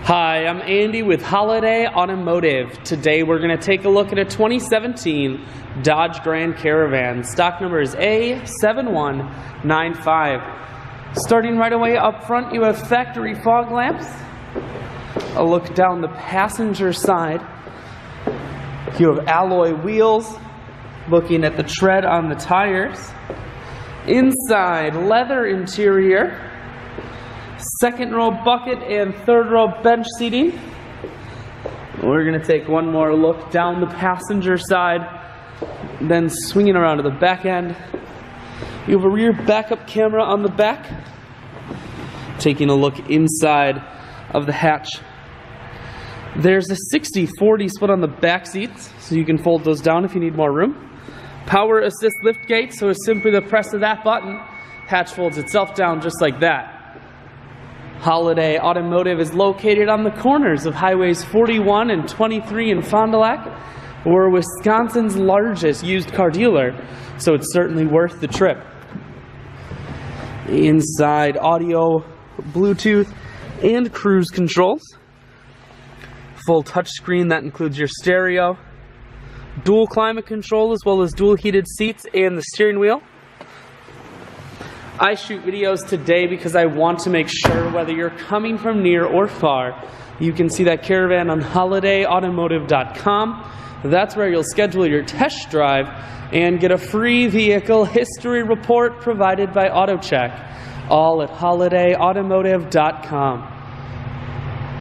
Hi, I'm Andy with Holiday Automotive. Today we're going to take a look at a 2017 Dodge Grand Caravan. Stock number is A7195. Starting right away up front, you have factory fog lamps. A look down the passenger side. You have alloy wheels. Looking at the tread on the tires. Inside, leather interior. Second row bucket and third row bench seating. We're going to take one more look down the passenger side, then swinging around to the back end. You have a rear backup camera on the back. Taking a look inside of the hatch. There's a 60-40 split on the back seats, so you can fold those down if you need more room. Power assist lift gate, so it's simply the press of that button. Hatch folds itself down just like that. Holiday Automotive is located on the corners of Highways 41 and 23 in Fond du Lac. We're Wisconsin's largest used car dealer, so it's certainly worth the trip. Inside, audio, Bluetooth, and cruise controls. Full touchscreen, that includes your stereo. Dual climate control as well as dual heated seats and the steering wheel. I shoot videos today because I want to make sure whether you're coming from near or far, you can see that Caravan on holidayautomotive.com. That's where you'll schedule your test drive and get a free vehicle history report provided by AutoCheck, all at holidayautomotive.com.